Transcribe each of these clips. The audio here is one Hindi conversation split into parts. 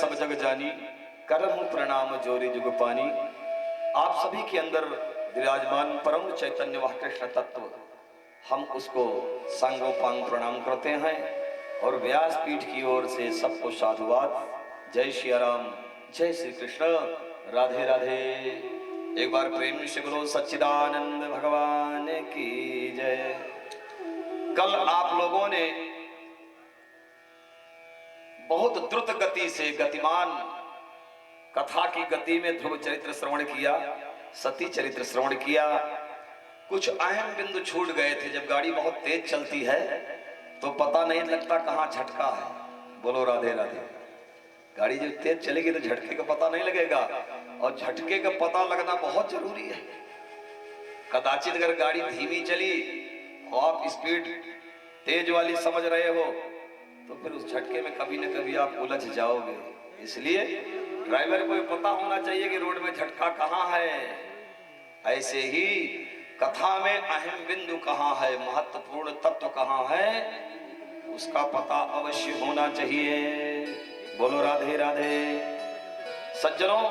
सब जग जानी करहूं प्रणाम जोरी जुग पानी। आप सभी के अंदर विराजमान परम चैतन्य व कृष्ण तत्व, हम उसको सांगोपांग प्रणाम करते हैं और व्यास पीठ की ओर से सबको साधुवाद। जय श्री राम, जय श्री कृष्ण, राधे राधे। एक बार प्रेम से बोलो सच्चिदानंद भगवान की जय। कल आप लोगों ने बहुत द्रुत गति से गतिमान कथा की गति में ध्रुव चरित्र श्रवण किया, सती चरित्र श्रवण किया। कुछ अहम बिंदु छूट गए थे। जब गाड़ी बहुत तेज चलती है तो पता नहीं लगता कहाँ झटका है। बोलो राधे राधे। गाड़ी जब तेज चलेगी तो झटके का पता नहीं लगेगा, और झटके का पता लगना बहुत जरूरी है। कदाचित अगर गाड़ी धीमी चली और आप स्पीड तेज वाली समझ रहे हो तो फिर उस झटके में कभी न कभी आप उलझ जाओगे। इसलिए ड्राइवर को पता होना चाहिए कि रोड में झटका कहाँ है। ऐसे ही कथा में अहम बिंदु कहाँ है, महत्वपूर्ण तत्व कहाँ है, उसका पता अवश्य होना चाहिए। बोलो राधे राधे। सज्जनों,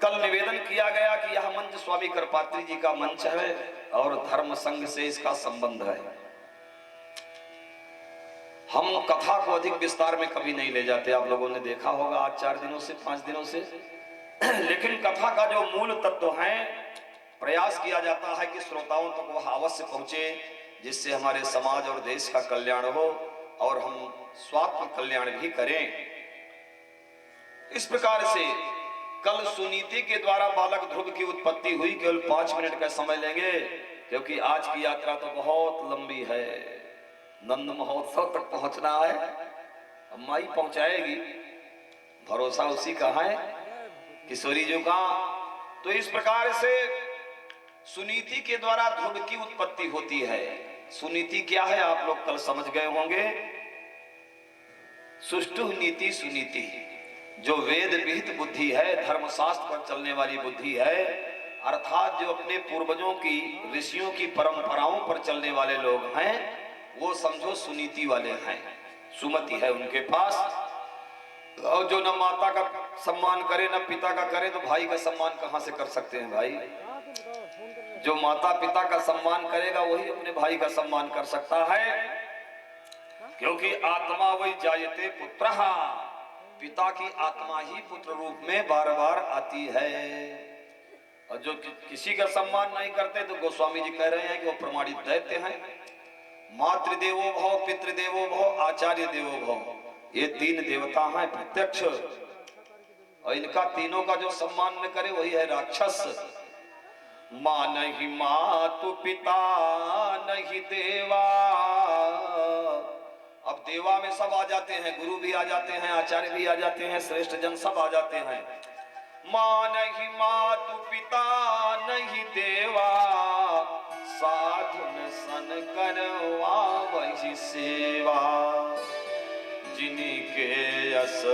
कल निवेदन किया गया कि यह मंच स्वामी कृपात्री जी का मंच है और धर्म संघ से इसका संबंध है। हम कथा को अधिक विस्तार में कभी नहीं ले जाते, आप लोगों ने देखा होगा आज 4 दिनों से 5 दिनों से। लेकिन कथा का जो मूल तत्व है, प्रयास किया जाता है कि श्रोताओं तक वह अवश्य पहुंचे, जिससे हमारे समाज और देश का कल्याण हो और हम स्वात्म कल्याण भी करें। इस प्रकार से कल सुनीति के द्वारा बालक ध्रुव की उत्पत्ति हुई। केवल 5 मिनट का समय लेंगे क्योंकि आज की यात्रा तो बहुत लंबी है। नंद महोत्सव तक पहुंचना है, माई पहुंचाएगी, भरोसा उसी का है, किशोरी जी का। तो इस प्रकार से सुनीति के द्वारा ध्रुव की उत्पत्ति होती है। सुनीति क्या है आप लोग कल समझ गए होंगे। सुष्टु नीति सुनीति, जो वेद विहित बुद्धि है, धर्मशास्त्र पर चलने वाली बुद्धि है, अर्थात जो अपने पूर्वजों की ऋषियों की परंपराओं पर चलने वाले लोग हैं, वो समझो सुनीति वाले हैं। सुमति है उनके पास। और जो न माता का सम्मान करे न पिता का करे तो भाई का सम्मान कहां से कर सकते हैं भाई। जो माता पिता का सम्मान करेगा वही अपने भाई का सम्मान कर सकता है, क्योंकि आत्मा वही जायते पुत्रः, पिता की आत्मा ही पुत्र रूप में बार बार आती है। और जो किसी का सम्मान नहीं करते तो गोस्वामी जी कह रहे हैं कि वो प्रमाणित दैत्य हैं। मातृदेवो भव, पितृदेवो भव, आचार्य देवो भव, ये 3 देवता हैं प्रत्यक्ष, और इनका तीनों का जो सम्मान न करे वही है राक्षस। मां नहीं मातु पिता नहीं देवा। अब देवा में सब आ जाते हैं, गुरु भी आ जाते हैं, आचार्य भी आ जाते हैं, श्रेष्ठ जन सब आ जाते हैं। मां नहीं मातु पिता नहीं देवा, साधुन सन करवा वही सेवा, जिनके यस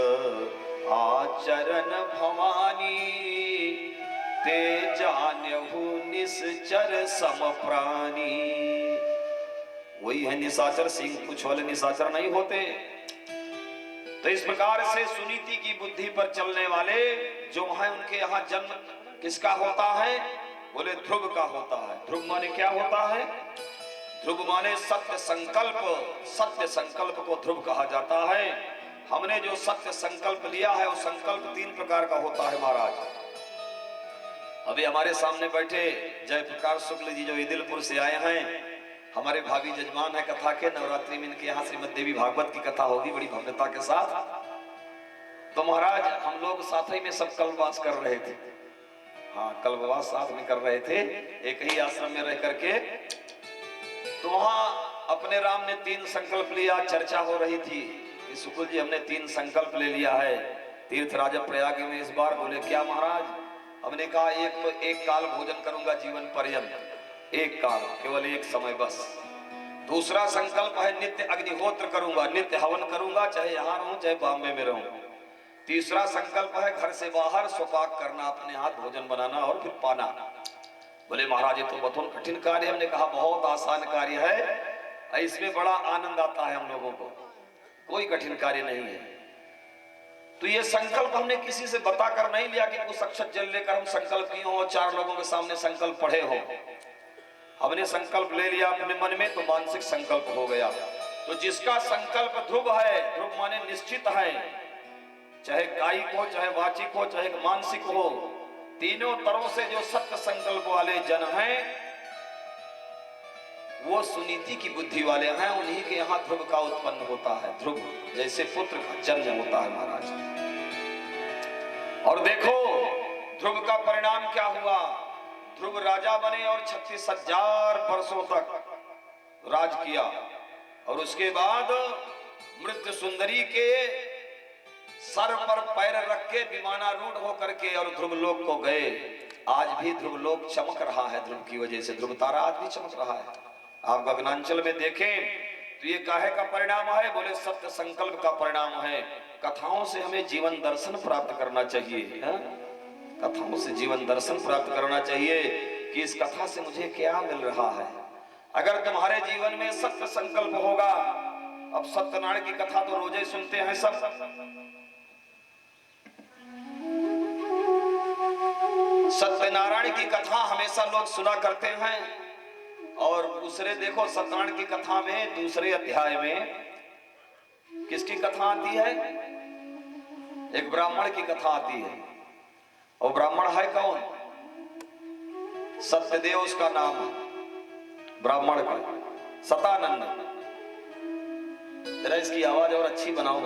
आचरण भवानी, ते जान्यहु निश्चर सम प्राणी। वही है निशाचर, सिंह पूछ वाले निशाचर नहीं होते। तो इस प्रकार से सुनीति की बुद्धि पर चलने वाले जो हैं, उनके यहाँ जन्म किसका होता है? बोले ध्रुव का होता है। ध्रुव माने क्या होता है? ध्रुव माने सत्य संकल्प। सत्य संकल्प को ध्रुव कहा जाता है। हमने जो सत्य संकल्प लिया है वो संकल्प 3 प्रकार का होता है महाराज। अभी हमारे सामने बैठे जयप्रकाश शुक्ल जी जो ईदिलपुर से आए हैं, हमारे भावी जजमान है कथा के। नवरात्रि में इनके यहाँ श्रीमद देवी भागवत की कथा होगी बड़ी भव्यता के साथ। तो महाराज हम लोग साथ ही में सब कल्पवास कर रहे थे। हाँ, कल्पवास साथ में कर रहे थे, एक ही आश्रम में रह करके। तो वहां अपने राम ने 3 संकल्प लिया, चर्चा हो रही थी कि शुक्ल जी हमने 3 संकल्प ले लिया है तीर्थराज प्रयाग में इस बार। बोले क्या महाराज? हमने कहा एक तो 1 काल भोजन करूंगा जीवन पर्यंत, 1 काल, केवल 1 समय बस। दूसरा संकल्प है नित्य अग्निहोत्र करूंगा, नित्य हवन करूंगा, चाहे यहाँ रहूं चाहे बॉम्बे में रहूं। तीसरा संकल्प है घर से बाहर स्वपाक करना, अपने हाथ भोजन बनाना और फिर पाना। बोले महाराज ये तो बहुत कठिन कार्य है। हमने कहा बहुत आसान कार्य है, इसमें बड़ा आनंद आता है हम लोगों को, कोई कठिन कार्य नहीं है। तो ये संकल्प हमने किसी से बता कर नहीं लिया कि कुछ अक्षत जल लेकर हम संकल्प किए हो, 4 लोगों के सामने संकल्प पढ़े हो। हमने संकल्प ले लिया अपने मन में तो मानसिक संकल्प हो गया। तो जिसका संकल्प ध्रुव है, ध्रुव माने निश्चित है, चाहे कायिक हो, चाहे वाचिक हो, चाहे मानसिक हो, तीनों तरह से जो सत्य संकल्प वाले जन हैं वो सुनीति की बुद्धि वाले हैं। उन्हीं के यहाँ ध्रुव का उत्पन्न होता है। ध्रुव जैसे पुत्र का जन्म होता है महाराज। और देखो ध्रुव का परिणाम क्या हुआ। ध्रुव राजा बने और 36,000 वर्षों तक राज किया। और उसके बाद मृत्यु सुंदरी के सर पर पैर रख के विमानारूढ़ होकर के और ध्रुवलोक को गए। आज भी ध्रुवलोक चमक रहा है ध्रुव की वजह से। ध्रुव तारा आज भी चमक रहा है। आप गगनांचल में देखें तो ये काहे का परिणाम है? बोले सत्य संकल्प का परिणाम है। कथाओं से हमें जीवन दर्शन प्राप्त करना चाहिए। कथाओं से जीवन दर्शन प्राप्त करना चाहिए कि इस कथा से मुझे क्या मिल रहा है। अगर तुम्हारे जीवन में सत्य संकल्प होगा, अब सत्यनारायण की कथा तो रोजे सुनते हैं सब, सत्यनारायण की कथा हमेशा लोग सुना करते हैं। और दूसरे देखो सत्यनारायण की कथा में दूसरे अध्याय में किसकी कथा आती है? एक ब्राह्मण की कथा आती है। और ब्राह्मण है कौन? सत्यदेव उसका नाम है ब्राह्मण का, सतानंद। जरा इसकी आवाज और अच्छी बनाओ।